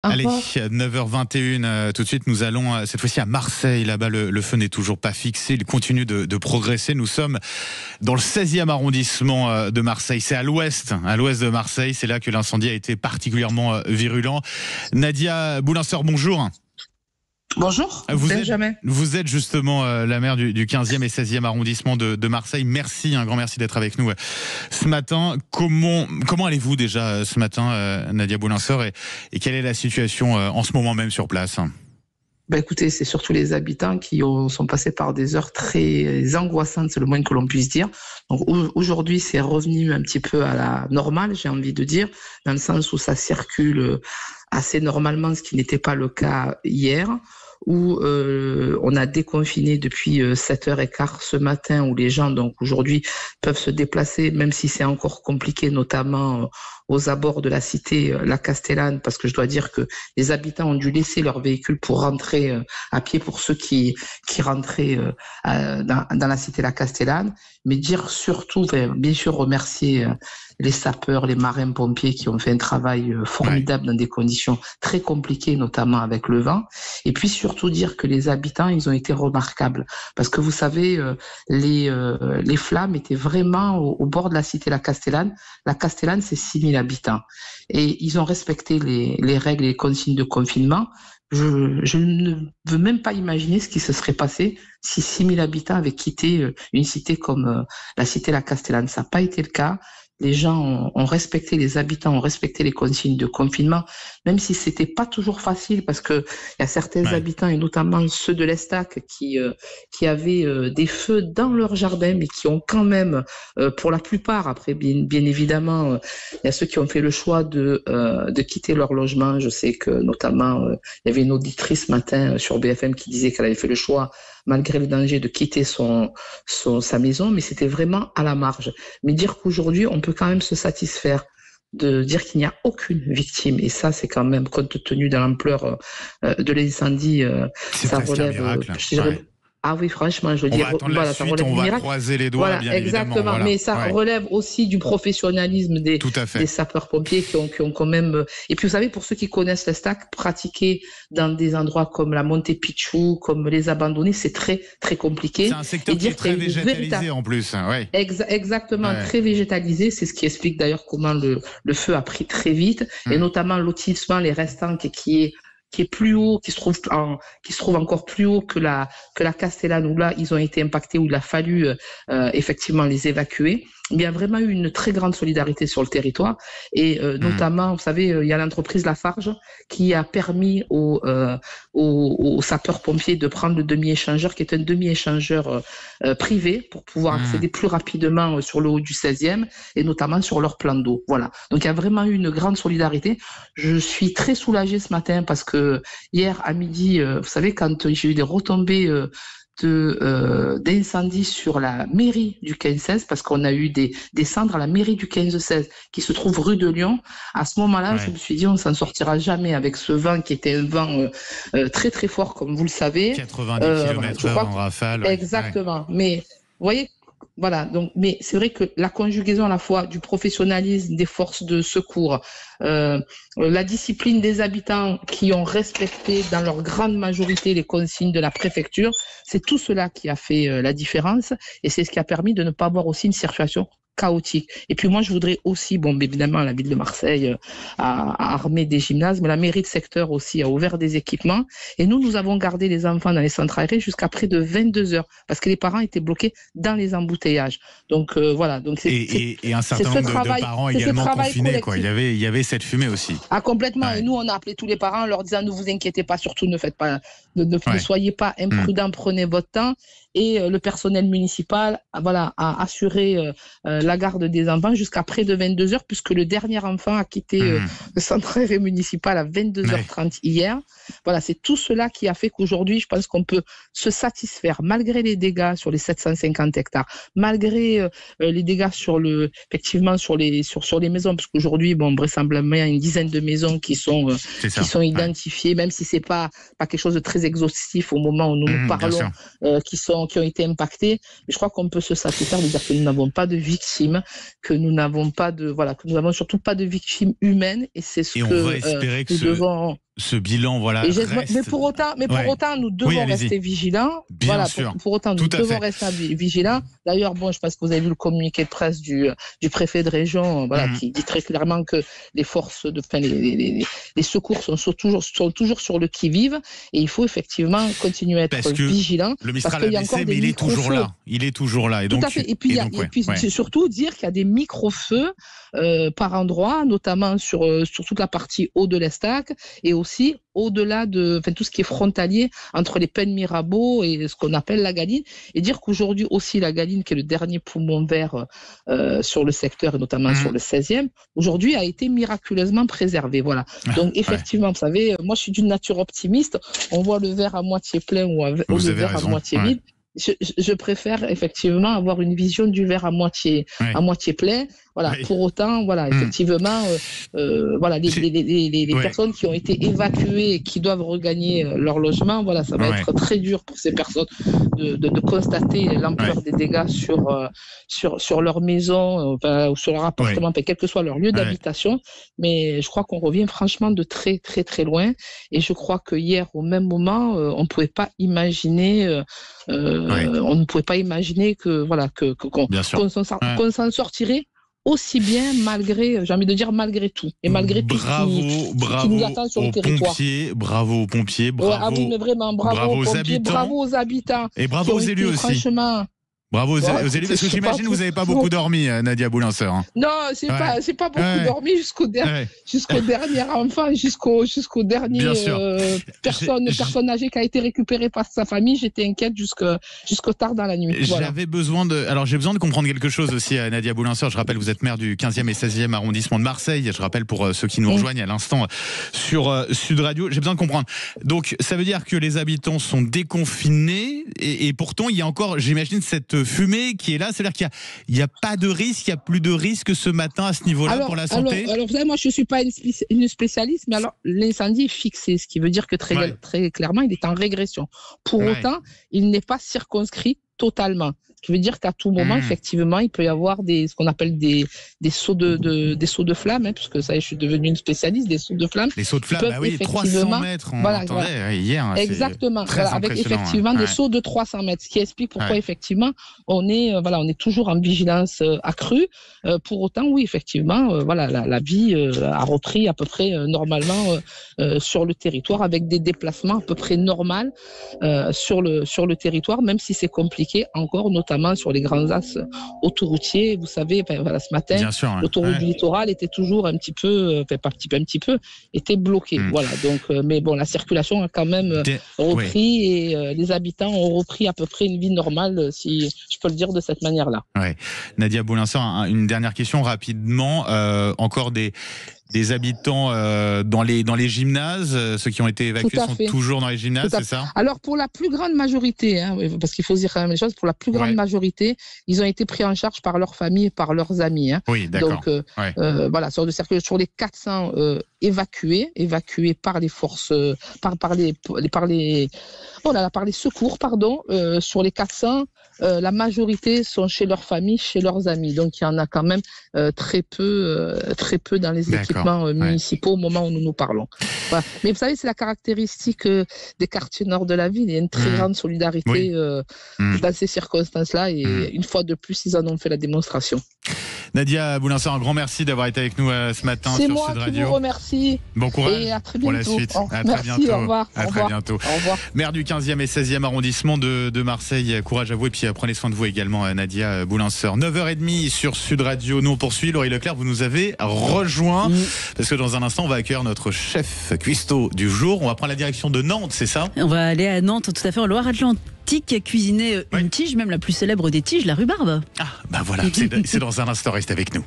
Au Allez, revoir. 9h21, tout de suite, nous allons cette fois-ci à Marseille. Là-bas, le feu n'est toujours pas fixé, il continue de progresser. Nous sommes dans le 16e arrondissement de Marseille. C'est à l'ouest de Marseille. C'est là que l'incendie a été particulièrement virulent. Nadia Boulinseur, bonjour. Bonjour, Benjamin. Vous êtes justement la maire du 15e et 16e arrondissement de Marseille. Merci, un grand merci d'être avec nous ce matin. Comment allez-vous déjà ce matin, Nadia Boulinseur, et quelle est la situation en ce moment même sur place ? Écoutez, c'est surtout les habitants qui sont passés par des heures très angoissantes, c'est le moins que l'on puisse dire. Donc aujourd'hui, c'est revenu un petit peu à la normale, j'ai envie de dire, dans le sens où ça circule assez normalement, ce qui n'était pas le cas hier, où on a déconfiné depuis 7h15 ce matin, où les gens, donc aujourd'hui, peuvent se déplacer, même si c'est encore compliqué, notamment aux abords de la cité La Castellane, parce que je dois dire que les habitants ont dû laisser leur véhicule pour rentrer à pied pour ceux qui rentraient dans la cité La Castellane, mais dire surtout, bien sûr, remercier les sapeurs, les marins-pompiers qui ont fait un travail formidable dans des conditions très compliquées, notamment avec le vent. Et puis surtout dire que les habitants, ils ont été remarquables. Parce que vous savez, les flammes étaient vraiment au bord de la cité La Castellane. La Castellane, c'est 6000 habitants. Et ils ont respecté les règles et les consignes de confinement. Je ne veux même pas imaginer ce qui se serait passé si 6000 habitants avaient quitté une cité comme la cité La Castellane. Ça n'a pas été le cas. Les gens ont respecté, les habitants ont respecté les consignes de confinement, même si c'était pas toujours facile, parce que il y a certains habitants, et notamment ceux de l'Estac, qui avaient des feux dans leur jardin, mais qui ont quand même, pour la plupart, après bien évidemment, il y a ceux qui ont fait le choix de quitter leur logement. Je sais que notamment, il y avait une auditrice ce matin sur BFM qui disait qu'elle avait fait le choix, malgré le danger, de quitter sa maison, mais c'était vraiment à la marge. Mais dire qu'aujourd'hui, on peut quand même se satisfaire de dire qu'il n'y a aucune victime, et ça, c'est quand même, compte tenu de l'ampleur de l'incendie, ça relève, je dirais, ah oui, franchement, je veux dire, voilà, ça relève du miracle. Croiser les doigts, voilà, bien exactement. Évidemment. Voilà. Mais ça relève aussi du professionnalisme des sapeurs-pompiers qui ont quand même. Et puis vous savez, pour ceux qui connaissent l'Estac, pratiquer dans des endroits comme la Montée Pichou, comme les Abandonnés, c'est très très compliqué. C'est un secteur qui est très végétalisé en plus. Ouais. Exactement, très végétalisé. C'est ce qui explique d'ailleurs comment le feu a pris très vite, et notamment lotissement, les restants qui est plus haut, qui se trouve encore plus haut que la Castellane, où là ils ont été impactés, où il a fallu effectivement les évacuer. Il y a vraiment eu une très grande solidarité sur le territoire, et notamment, vous savez, il y a l'entreprise Lafarge qui a permis aux sapeurs-pompiers de prendre le demi-échangeur, qui est un demi-échangeur privé, pour pouvoir accéder plus rapidement sur le haut du 16e, et notamment sur leur plan d'eau. Voilà. Donc il y a vraiment eu une grande solidarité. Je suis très soulagée ce matin parce que hier à midi, vous savez, quand j'ai eu des retombées d'incendie sur la mairie du 15-16, parce qu'on a eu des cendres à la mairie du 15-16 qui se trouve rue de Lyon. À ce moment-là, je me suis dit, on s'en sortira jamais avec ce vent qui était un vent très très fort, comme vous le savez. 90 km/h en rafale. Exactement. Mais vous voyez, voilà, donc, mais c'est vrai que la conjugaison à la fois du professionnalisme des forces de secours, la discipline des habitants qui ont respecté dans leur grande majorité les consignes de la préfecture, c'est tout cela qui a fait la différence, et c'est ce qui a permis de ne pas avoir aussi une situation chaotique. Et puis moi, je voudrais aussi, évidemment, la ville de Marseille a armé des gymnases, mais la mairie de secteur aussi a ouvert des équipements. Et nous avons gardé les enfants dans les centres aérés jusqu'à près de 22 heures, parce que les parents étaient bloqués dans les embouteillages. Donc voilà. Donc et un certain nombre de parents également confinés, quoi. Il y avait cette fumée aussi. Ah, complètement. Et nous, on a appelé tous les parents en leur disant, ne vous inquiétez pas, surtout ne faites pas, ne soyez pas imprudents, prenez votre temps. Et le personnel municipal, a assuré la garde des enfants jusqu'à près de 22 heures, puisque le dernier enfant a quitté le centre aéré municipal à 22h30 hier. Voilà, c'est tout cela qui a fait qu'aujourd'hui, je pense qu'on peut se satisfaire, malgré les dégâts sur les 750 hectares, malgré les dégâts sur les maisons, parce qu'aujourd'hui, vraisemblablement, il y a une dizaine de maisons qui sont identifiées, même si c'est pas quelque chose de très exhaustif au moment où nous parlons, qui ont été impactés. Mais je crois qu'on peut se satisfaire de dire que nous n'avons pas de victimes, que nous n'avons surtout pas de victimes humaines, et c'est ce que nous devons. ce bilan, voilà. Mais pour autant, nous devons rester vigilants. Bien sûr. Pour autant, nous devons rester vigilants. D'ailleurs, bon, je pense que vous avez vu le communiqué de presse du préfet de région, qui dit très clairement que les forces les secours sont toujours sur le qui-vive, et il faut effectivement continuer à être vigilant. Le Mistral a baissé, mais il est toujours là. Il est toujours là. Et tout à fait. Et puis, c'est surtout dire qu'il y a des micro-feux par endroit, notamment sur toute la partie haut de l'Estac, et aussi au-delà de tout ce qui est frontalier entre les Pennes Mirabeau et ce qu'on appelle la Galine, et dire qu'aujourd'hui aussi la Galine, qui est le dernier poumon vert sur le secteur, et notamment sur le 16e, aujourd'hui a été miraculeusement préservé. Voilà. Donc effectivement, vous savez, moi je suis d'une nature optimiste, on voit le verre à moitié plein ou le verre à moitié vide. Je préfère effectivement avoir une vision du verre à moitié plein. Voilà. Pour autant, effectivement, les personnes qui ont été évacuées et qui doivent regagner leur logement, ça va être très dur pour ces personnes de constater l'ampleur des dégâts sur leur maison, ou sur leur appartement, quel que soit leur lieu d'habitation. Mais je crois qu'on revient franchement de très très très loin. Et je crois que hier, au même moment, on ne pouvait pas imaginer. On ne pouvait pas imaginer qu'on s'en sortirait aussi bien malgré tout, et malgré tout qui nous attend sur le territoire. Bravo aux pompiers, mais vraiment, bravo aux pompiers, bravo aux habitants. Et bravo aux élus aussi. Franchement. Bravo aux élus, parce que j'imagine que vous n'avez pas beaucoup dormi, Nadia Boulinseur. Non, c'est pas beaucoup dormi jusqu'au dernier enfant, jusqu'au dernier personne âgée qui a été récupérée par sa famille. J'étais inquiète jusqu'au tard dans la nuit. J'ai besoin de comprendre quelque chose aussi, Nadia Boulinseur. Je rappelle, vous êtes maire du 15e et 16e arrondissement de Marseille. Je rappelle pour ceux qui nous rejoignent à l'instant sur Sud Radio. J'ai besoin de comprendre. Donc, ça veut dire que les habitants sont déconfinés et pourtant, il y a encore, j'imagine, cette fumée qui est là, c'est-à-dire qu'il n'y a pas de risque, il n'y a plus de risque ce matin à ce niveau-là pour la santé. Alors, vous savez, moi je ne suis pas une spécialiste, mais alors l'incendie est fixé, ce qui veut dire que très clairement, il est en régression. Pour autant, il n'est pas circonscrit totalement. Ce qui veut dire qu'à tout moment, effectivement, il peut y avoir ce qu'on appelle des sauts de flammes, puisque ça, je suis devenue une spécialiste des sauts de flammes. Les sauts de flammes, 300 mètres, on entendait hier. Exactement, avec effectivement des sauts de 300 mètres, ce qui explique pourquoi effectivement on est toujours en vigilance accrue. Pour autant, oui, effectivement, la vie a repris à peu près normalement sur le territoire, avec des déplacements à peu près normaux sur le territoire, même si c'est compliqué encore, notamment sur les grands axes autoroutiers. Vous savez, ce matin, l'autoroute du littoral était toujours un petit peu, était bloquée. Voilà. Donc, mais bon, la circulation a quand même repris et les habitants ont repris à peu près une vie normale, si je peux le dire de cette manière-là. Ouais. Nadia Boulinseur, une dernière question rapidement. Encore des habitants dans les gymnases, ceux qui ont été évacués sont toujours dans les gymnases, c'est ça? Alors pour la plus grande majorité, parce qu'il faut dire quand même les choses, pour la plus grande majorité, ils ont été pris en charge par leur famille et par leurs amis. Oui, d'accord. Donc sur les 400 évacués par les forces, par les secours, sur les 400, la majorité sont chez leur famille, chez leurs amis. Donc il y en a quand même très peu dans les équipements municipaux au moment où nous parlons. Voilà. Mais vous savez, c'est la caractéristique des quartiers nord de la ville. Il y a une très grande solidarité dans ces circonstances-là, et une fois de plus, ils en ont fait la démonstration. Nadia Boulinseur, un grand merci d'avoir été avec nous ce matin sur Sud Radio. C'est moi qui vous remercie. Bon courage et à très bientôt. Pour la suite. À très bientôt. Au revoir. Maire du 15e et 16e arrondissement de Marseille, courage à vous et puis prenez soin de vous également, Nadia Boulinseur. 9h30 sur Sud Radio. Nous on poursuit. Laurie Leclerc, vous nous avez rejoint parce que dans un instant on va accueillir notre chef cuistot du jour. On va prendre la direction de Nantes, c'est ça? On va aller à Nantes, tout à fait, en Loire-Atlantique, cuisiner une tige, même la plus célèbre des tiges, la rhubarbe. Ah, bah voilà, c'est dans un instant, reste avec nous.